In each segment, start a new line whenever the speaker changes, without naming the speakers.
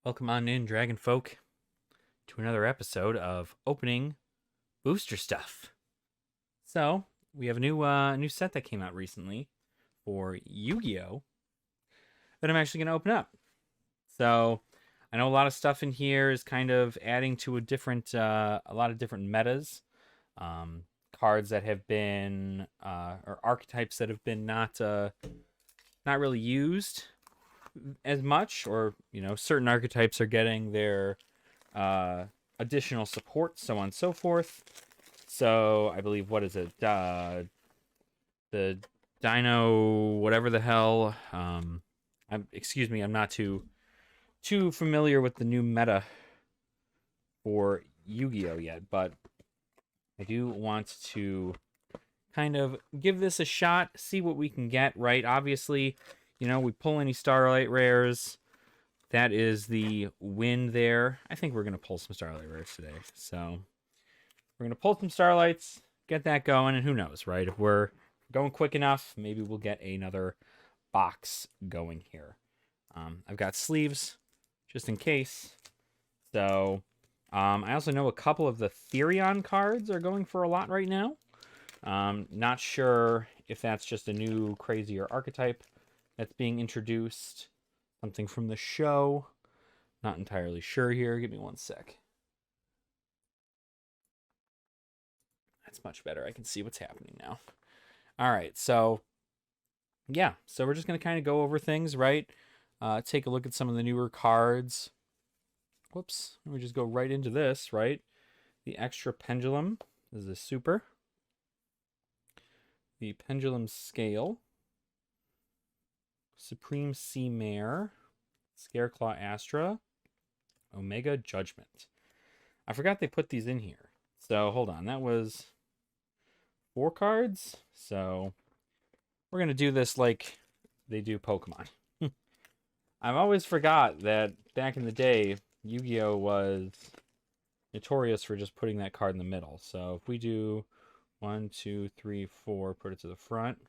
Welcome on in, Dragon Folk, to another episode of opening booster stuff. So we have a new set that came out recently for Yu-Gi-Oh that I'm actually going to open up. So I know a lot of stuff in here is kind of adding to a lot of different metas, um, cards that have been or archetypes that have been not really used as much, or certain archetypes are getting their uh, additional support, so on and so forth. So I believe, what is it? The Dino, whatever the hell. Excuse me, I'm not too familiar with the new meta for Yu-Gi-Oh yet, but I do want to kind of give this a shot, see what we can get. Right? Obviously, we pull any Starlight rares. That is the win there. I think we're going to pull some Starlight rares today. So we're going to pull some Starlights, get that going, and who knows, right? If we're going quick enough, maybe we'll get another box going here. I've got sleeves, just in case. So I also know a couple of the Therion cards are going for a lot right now. Not sure if that's just a new, crazier archetype that's being introduced. Something from the show. Not entirely sure here. Give me one sec. That's much better. I can see what's happening now. All right, so yeah, so we're just going to kind of go over things, right? Take a look at some of the newer cards. Whoops, let me just go right into this, right? The extra pendulum is a super. The pendulum scale. Supreme Sea Mare. Scareclaw Astra. Omega Judgment. I forgot they put these in here. So hold on, that was 4 cards. So we're going to do this like they do Pokemon. I've always forgot that back in the day, Yu-Gi-Oh was notorious for just putting that card in the middle. So if we do 1, 2, 3, 4, put it to the front.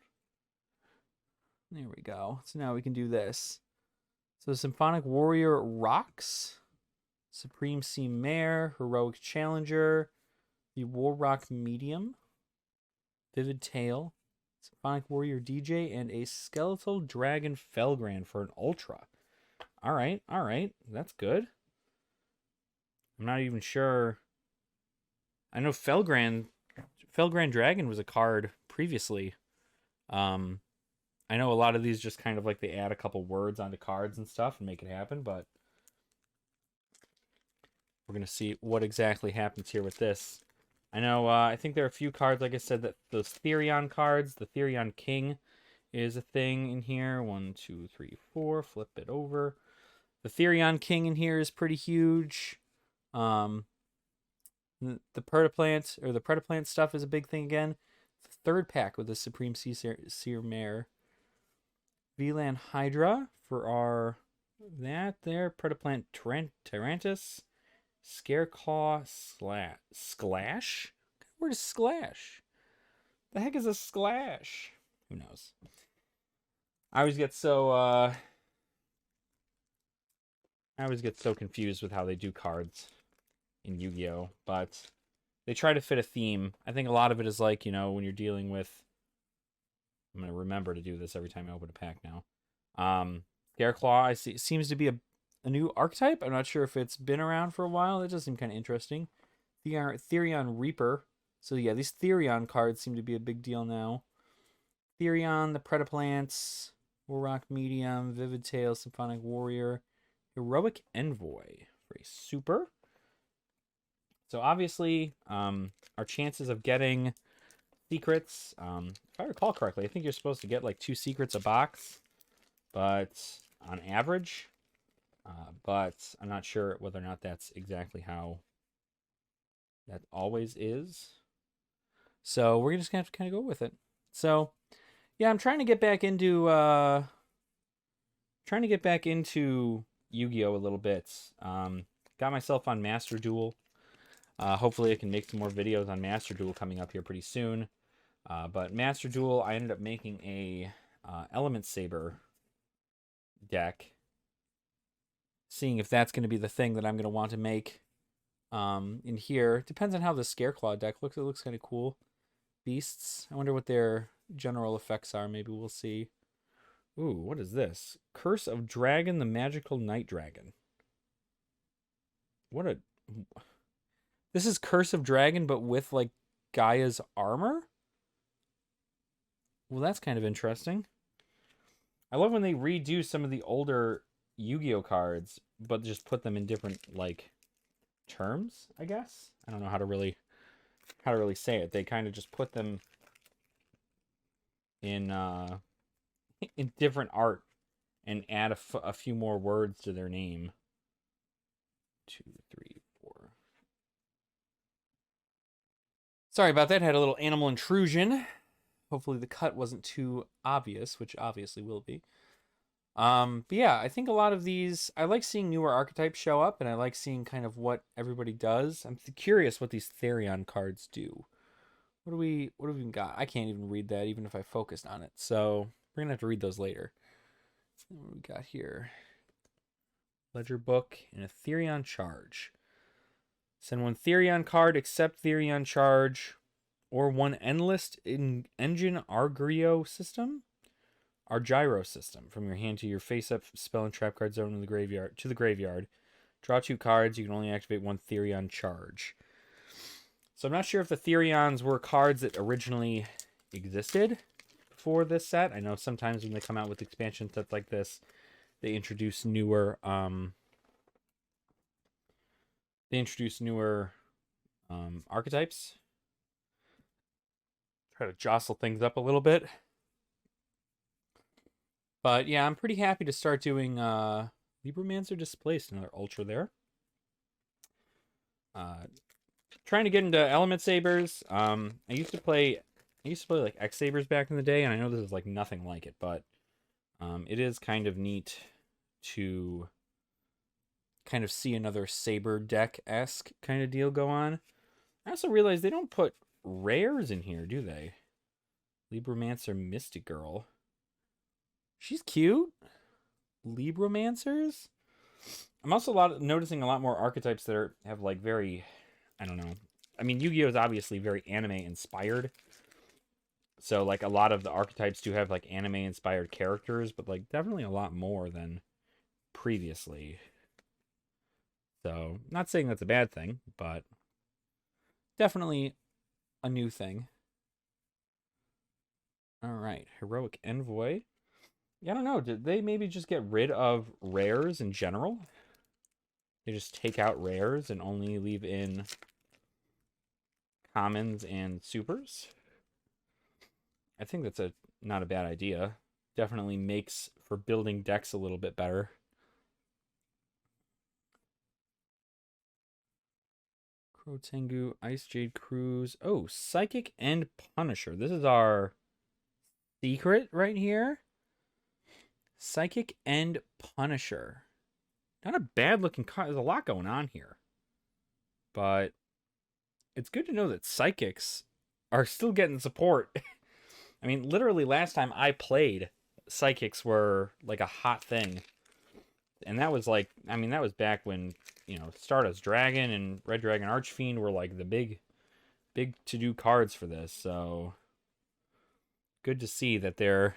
There we go. So now we can do this. So Symphonic Warrior rocks. Supreme Sea Mare, Heroic Challenger, the War Rock Medium, Vivid Tail, Symphonic Warrior DJ, and a Skeletal Dragon Felgrand for an Ultra. All right, that's good. I'm not even sure. I know Felgrand Dragon was a card previously. I know a lot of these just kind of like they add a couple words onto cards and stuff and make it happen, but we're going to see what exactly happens here with this. I know, I think there are a few cards, like I said, that those Therion cards, the Therion King is a thing in here. 1, 2, 3, 4, flip it over. The Therion King in here is pretty huge. The Predaplant stuff is a big thing again. The third pack with the Supreme Seer Mare. VLAN Hydra for our Predaplant Tyrantus. Scareclaw Sklash? What is Sklash? The heck is a Sklash? Who knows? I always get so confused with how they do cards in Yu-Gi-Oh, but they try to fit a theme. I think a lot of it is like, when you're dealing with, I'm going to remember to do this every time I open a pack now. Scareclaw, I see, seems to be a new archetype. I'm not sure if it's been around for a while. It does seem kind of interesting. Therion Reaper. So yeah, these Therion cards seem to be a big deal now. Therion, the Predaplants, War Rock Medium, Vivid Tail, Symphonic Warrior, Heroic Envoy for a super. So obviously, our chances of getting secrets, if I recall correctly, I think you're supposed to get like 2 secrets a box, but on average, but I'm not sure whether or not that's exactly how that always is. So we're just gonna have to kind of go with it. So yeah, I'm trying to get back into Yu-Gi-Oh a little bit. Got myself on Master Duel. Hopefully I can make some more videos on Master Duel coming up here pretty soon. But Master Duel, I ended up making a Element Saber deck seeing if that's going to be the thing that I'm going to want to make in here. Depends on how the Scareclaw deck looks. It looks kind of cool. Beasts. I wonder what their general effects are. Maybe we'll see. Ooh, what is this? Curse of Dragon, the Magical Night Dragon. What a... This is Curse of Dragon, but with, like, Gaia's armor? Well, that's kind of interesting. I love when they redo some of the older Yu-Gi-Oh cards, but just put them in different, like, terms, I guess. I don't know how to really say it. They kind of just put them in in different art and add a few more words to their name. 2, 3, 4. Sorry about that. Had a little animal intrusion. Hopefully the cut wasn't too obvious, which obviously will be. But yeah, I think a lot of these, I like seeing newer archetypes show up, and I like seeing kind of what everybody does. I'm curious what these Therion cards do. What have we got? I can't even read that, even if I focused on it. So we're gonna have to read those later. What do we got here? Ledger book and a Therion charge. Send 1 Therion card, accept Therion charge, or 1 endless engine YuGiOh system. Our gyro system from your hand to your face-up spell and trap card zone in the graveyard to the graveyard. Draw 2 cards. You can only activate 1 Therion charge. So I'm not sure if the Therions were cards that originally existed before this set. I know sometimes when they come out with expansion sets like this, they introduce newer archetypes. Try to jostle things up a little bit. But yeah, I'm pretty happy to start doing Libromancer Displaced, another Ultra there. Trying to get into Element Sabers. I used to play like X Sabers back in the day, and I know this is like nothing like it, but it is kind of neat to kind of see another Saber deck-esque kind of deal go on. I also realized they don't put rares in here, do they? Libromancer Mystic Girl. She's cute. Libromancers. I'm also noticing a lot more archetypes that have like very, I don't know. I mean, Yu-Gi-Oh is obviously very anime inspired. So like a lot of the archetypes do have like anime inspired characters, but like definitely a lot more than previously. So not saying that's a bad thing, but definitely a new thing. All right, Heroic Envoy. Yeah, I don't know. Did they maybe just get rid of rares in general? They just take out rares and only leave in commons and supers? I think that's not a bad idea. Definitely makes for building decks a little bit better. Crow Tengu, Ice Jade Cruise. Oh, Psychic and Punisher. This is our secret right here. Psychic and Punisher. Not a bad looking card. There's a lot going on here. But it's good to know that Psychics are still getting support. I mean, literally last time I played, Psychics were like a hot thing. And that was like, I mean, that was back when, you know, Stardust Dragon and Red Dragon Archfiend were like the big to-do cards for this. So good to see that they're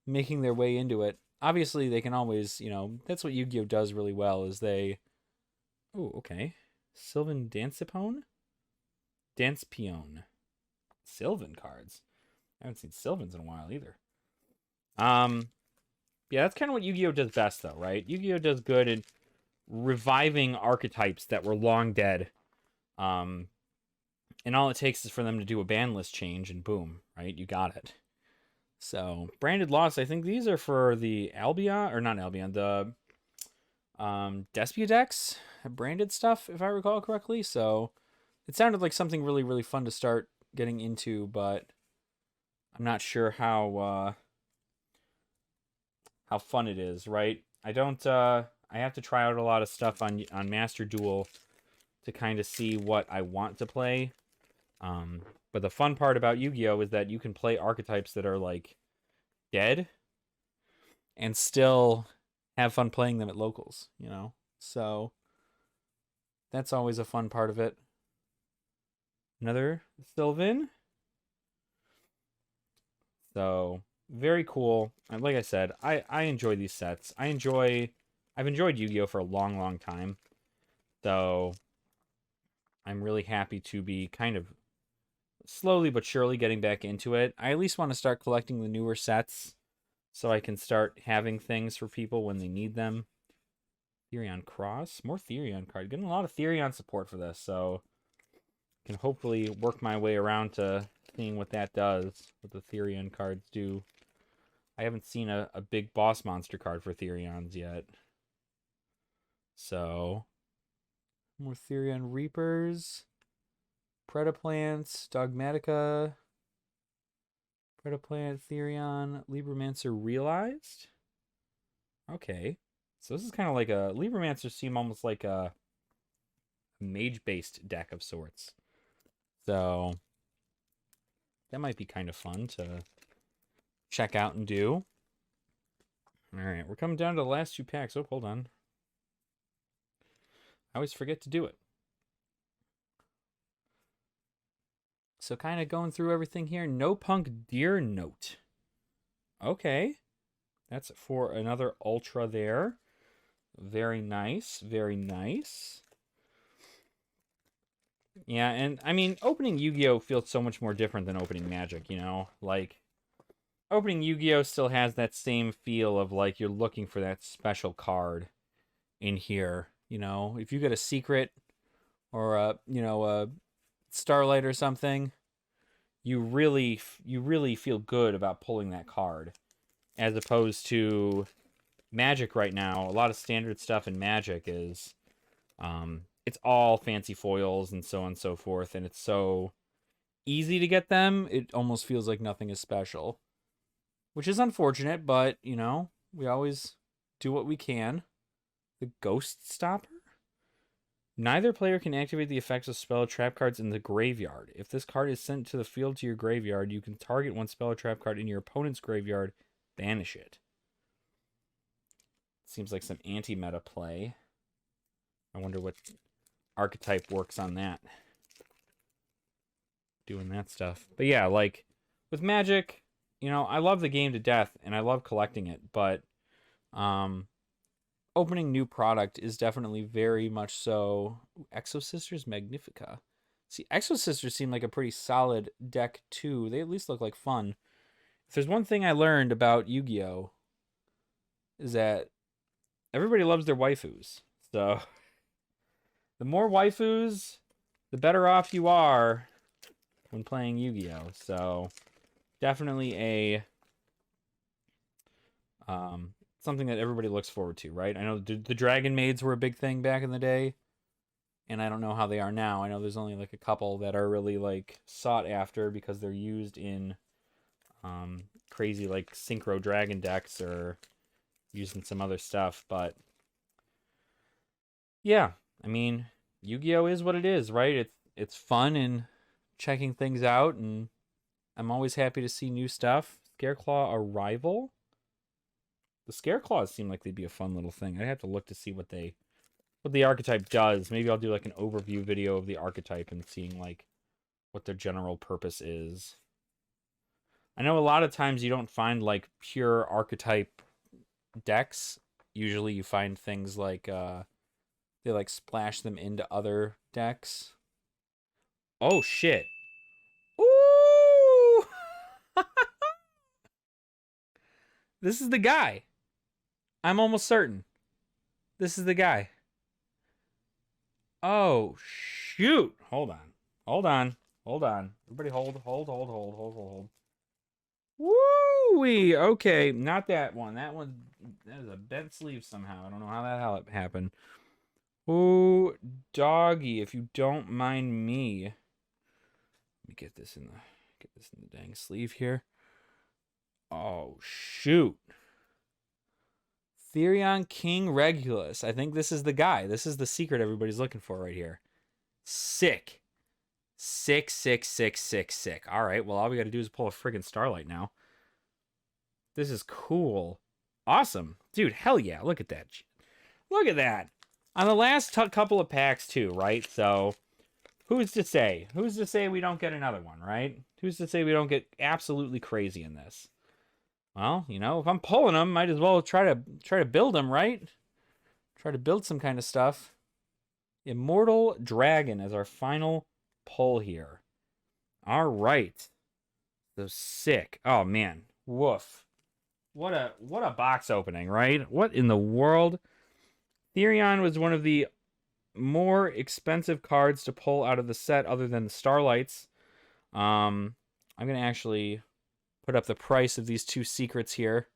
making their way into it. Obviously, they can always, you know, that's what Yu-Gi-Oh does really well is they... Oh, okay. Sylvan Dancepion? Sylvan cards. I haven't seen Sylvans in a while either. Yeah, that's kind of what Yu-Gi-Oh does best, though, right? Yu-Gi-Oh does good at reviving archetypes that were long dead. And all it takes is for them to do a ban list change, and boom, right? You got it. So, Branded Lost, I think these are for the Albion, or not Albion, the Despia decks, branded stuff, if I recall correctly. So, it sounded like something really, really fun to start getting into, but I'm not sure how fun it is, right? I have to try out a lot of stuff on Master Duel to kind of see what I want to play. But the fun part about Yu-Gi-Oh is that you can play archetypes that are like dead and still have fun playing them at locals, you know? So that's always a fun part of it. Another Sylvan. So very cool. And like I said, I enjoy these sets. I've enjoyed Yu-Gi-Oh for a long, long time. So I'm really happy to be kind of slowly but surely getting back into it. I at least want to start collecting the newer sets so I can start having things for people when they need them. Therion Cross. More Therion card. Getting a lot of Therion support for this, so I can hopefully work my way around to seeing what that does, what the Therion cards do. I haven't seen a big boss monster card for Therions yet. So, more Therion Reapers. Predaplants, Dogmatica, Predaplant, Therion, Libromancer Realized. Okay. So this is kind of like a... Libromancers seem almost like a mage-based deck of sorts. So that might be kind of fun to check out and do. Alright, we're coming down to the last 2 packs. Oh, hold on. I always forget to do it. So kind of going through everything here. No Punk Deer Note. Okay. That's for another Ultra there. Very nice. Very nice. Yeah, and I mean, opening Yu-Gi-Oh! Feels so much more different than opening Magic, you know? Like, opening Yu-Gi-Oh! Still has that same feel of, like, you're looking for that special card in here, you know? If you get a secret or a Starlight or something, you really feel good about pulling that card, as opposed to Magic right now. A lot of standard stuff in Magic is it's all fancy foils and so on and so forth, and it's so easy to get them, it almost feels like nothing is special, which is unfortunate, but you know, we always do what we can. The Ghost Stopper. Neither player can activate the effects of spell or trap cards in the graveyard. If this card is sent to the field to your graveyard, you can target one spell or trap card in your opponent's graveyard, banish it. Seems like some anti-meta play. I wonder what archetype works on that. Doing that stuff. But yeah, like, with Magic, you know, I love the game to death, and I love collecting it, but opening new product is definitely very much so. Ooh, Exo Sisters Magnifica. See, Exo Sisters seem like a pretty solid deck, too. They at least look like fun. If there's one thing I learned about Yu-Gi-Oh! Is that everybody loves their waifus. So, the more waifus, the better off you are when playing Yu-Gi-Oh! So, definitely a something that everybody looks forward to, right? I know the Dragon Maids were a big thing back in the day, and I don't know how they are now. I know there's only like a couple that are really like sought after because they're used in crazy like synchro dragon decks or using some other stuff, but yeah, I mean, Yu-Gi-Oh! Is what it is, right? It's fun and checking things out, and I'm always happy to see new stuff. Scareclaw Arrival. The Scareclaws seem like they'd be a fun little thing. I'd have to look to see what the archetype does. Maybe I'll do like an overview video of the archetype and seeing like what their general purpose is. I know a lot of times you don't find like pure archetype decks. Usually you find things like they like splash them into other decks. Oh shit. Ooh! This is the guy. I'm almost certain. This is the guy. Oh, shoot. Hold on. Hold on. Hold on. Everybody hold. Woo-wee. Okay, not that one. That is a bent sleeve somehow. I don't know how it happened. Ooh, doggy, if you don't mind me. Let me get this in the dang sleeve here. Oh, shoot. Therion King Regulus. I think this is the guy. This is the secret everybody's looking for right here. Sick. Sick. All right, well, all we got to do is pull a friggin' Starlight now. This is cool. Awesome. Dude, hell yeah. Look at that. Look at that. On the last couple of packs, too, right? So, who's to say? Who's to say we don't get another one, right? Who's to say we don't get absolutely crazy in this? Well, you know, if I'm pulling them, might as well try to build them, right? Try to build some kind of stuff. Immortal Dragon as our final pull here. All right. So sick. Oh, man. Woof. What a box opening, right? What in the world? Therion was one of the more expensive cards to pull out of the set other than the Starlights. I'm going to actually put up the price of these two secrets here.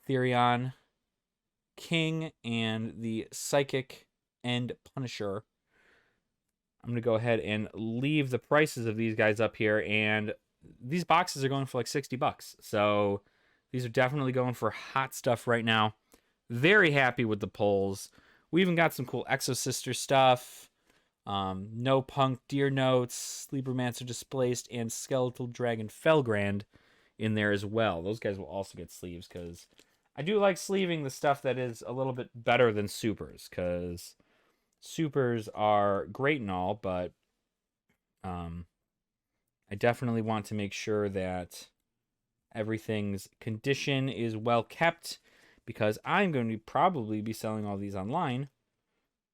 Therion King and the Psychic and Punisher. I'm going to go ahead and leave the prices of these guys up here, and these boxes are going for like $60. So these are definitely going for hot stuff right now. Very happy with the pulls. We even got some cool Exosister stuff. No Punk Deer Notes, Sleepermancer Displaced, and Skeletal Dragon Felgrand in there as well. Those guys will also get sleeves because I do like sleeving the stuff that is a little bit better than supers, because supers are great and all, but I definitely want to make sure that everything's condition is well kept, because I'm going to probably be selling all these online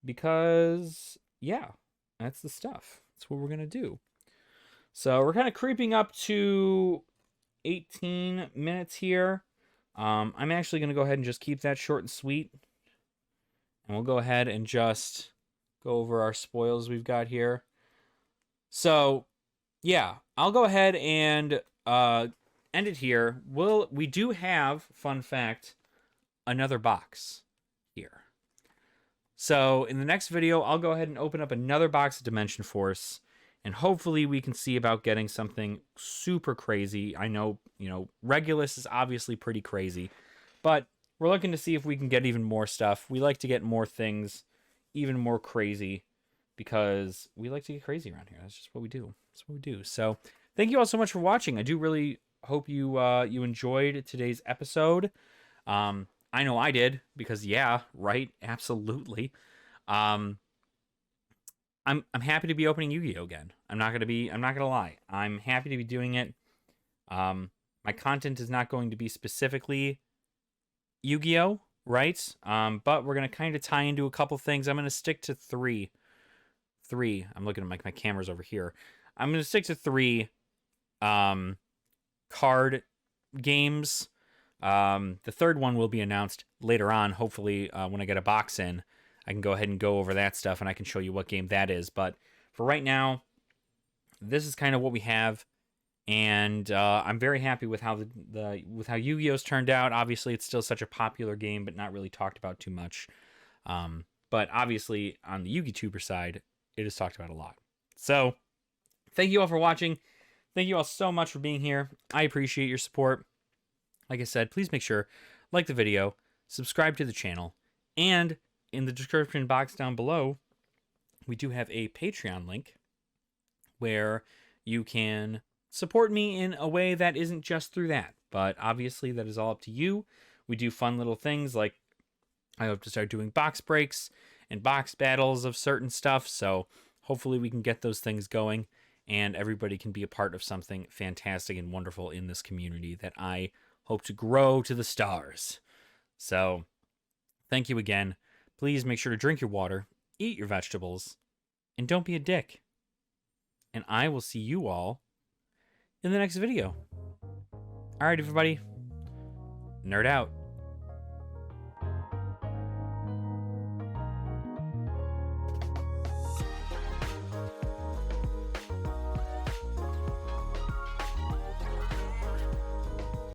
because, yeah, that's the stuff. That's what we're going to do. So we're kind of creeping up to 18 minutes here. I'm actually going to go ahead and just keep that short and sweet. And we'll go ahead and just go over our spoils we've got here. So, yeah, I'll go ahead and end it here. We do have, fun fact, another box here. So in the next video, I'll go ahead and open up another box of Dimension Force, and hopefully we can see about getting something super crazy. I know, you know, Regulus is obviously pretty crazy, but we're looking to see if we can get even more stuff. We like to get more things, even more crazy, because we like to get crazy around here. That's just what we do. That's what we do. So thank you all so much for watching. I do really hope you you enjoyed today's episode. I know I did, because yeah, right, absolutely. I'm happy to be opening Yu-Gi-Oh again. I'm not gonna lie. I'm happy to be doing it. My content is not going to be specifically Yu-Gi-Oh, right? But we're gonna kind of tie into a couple things. I'm gonna stick to three. I'm looking at my cameras over here. I'm gonna stick to three card games. The third one will be announced later on. Hopefully, when I get a box in, I can go ahead and go over that stuff, and I can show you what game that is. But for right now, this is kind of what we have, and I'm very happy with how with how Yu-Gi-Oh's turned out. Obviously, it's still such a popular game, but not really talked about too much. But obviously, on the YuGiTuber side, it is talked about a lot. So, thank you all for watching. Thank you all so much for being here. I appreciate your support. Like I said, please make sure, like the video, subscribe to the channel, and in the description box down below, we do have a Patreon link where you can support me in a way that isn't just through that. But obviously, that is all up to you. We do fun little things, like I hope to start doing box breaks and box battles of certain stuff, so hopefully we can get those things going, and everybody can be a part of something fantastic and wonderful in this community that I hope to grow to the stars. So, thank you again. Please make sure to drink your water, eat your vegetables, and don't be a dick. And I will see you all in the next video. Alright, everybody. Nerd out.